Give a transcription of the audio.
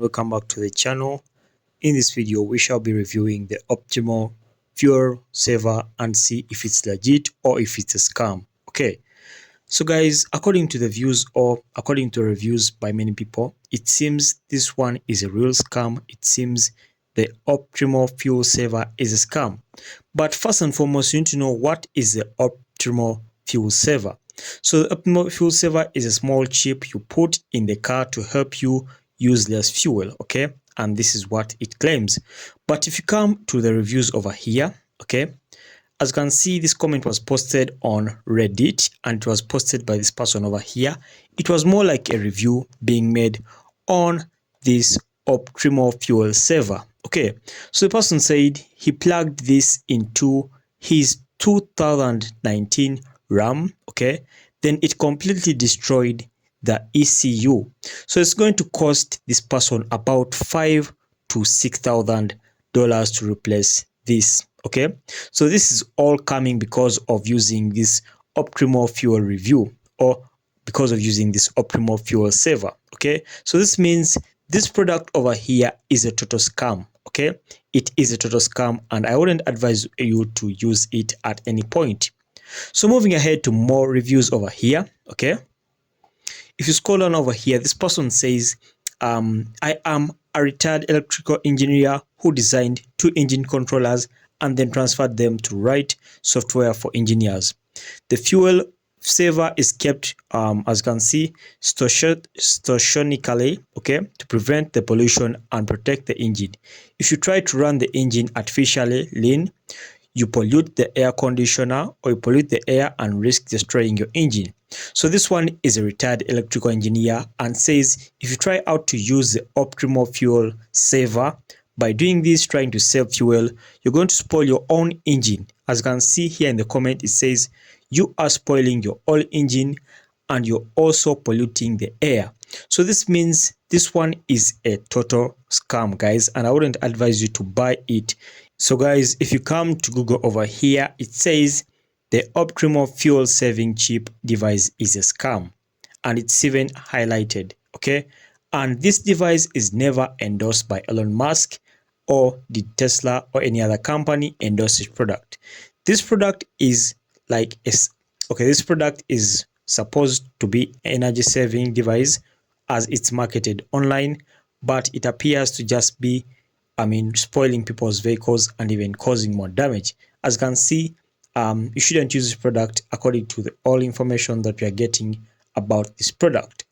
welcome back to the channel. In this video we shall be reviewing the optimal fuel saver and see if it's legit or if it's a scam. Okay, so guys, according to the views or according to reviews by many people, it seems this one is a real scam. It seems the optimal fuel saver is a scam. But first and foremost, you need to know what is the optimal fuel saver. So the optimal fuel saver is a small chip you put in the car to help you use less fuel, okay? And this is what it claims. But if you come to the reviews over here, okay, as you can see, this comment was posted on Reddit and it was posted by this person over here. It was more like a review being made on this optimal fuel saver. Okay, so the person said he plugged this into his 2019 Ram, okay, then it completely destroyed the ECU. So it's going to cost this person about $5,000 to $6,000 to replace this. Okay, so this is all coming because of using this optimal fuel review or because of using this optimal fuel saver. Okay, so this means this product over here is a total scam. Okay, it is a total scam and I wouldn't advise you to use it at any point. So moving ahead to more reviews over here. Okay, if you scroll on over here, this person says, I am a retired electrical engineer who designed 2 engine controllers and then transferred them to write software for engineers. The fuel saver is kept, as you can see, stationarily, okay, to prevent the pollution and protect the engine. If you try to run the engine artificially lean, you pollute the air conditioner or you pollute the air and risk destroying your engine. So this one is a retired electrical engineer and says if you try out to use the optimal fuel saver, by doing this, trying to save fuel, you're going to spoil your own engine. As you can see here in the comment, it says you are spoiling your own engine and you're also polluting the air. So this means this one is a total scam, guys, and I wouldn't advise you to buy it. So guys, if you come to Google over here, it says the optimal fuel saving chip device is a scam and it's even highlighted, okay? And this device is never endorsed by Elon Musk or did Tesla or any other company endorse this product. This product is like this product is supposed to be an energy saving device as it's marketed online, but it appears to just be spoiling people's vehicles and even causing more damage. As you can see, you shouldn't use this product according to all information that we are getting about this product.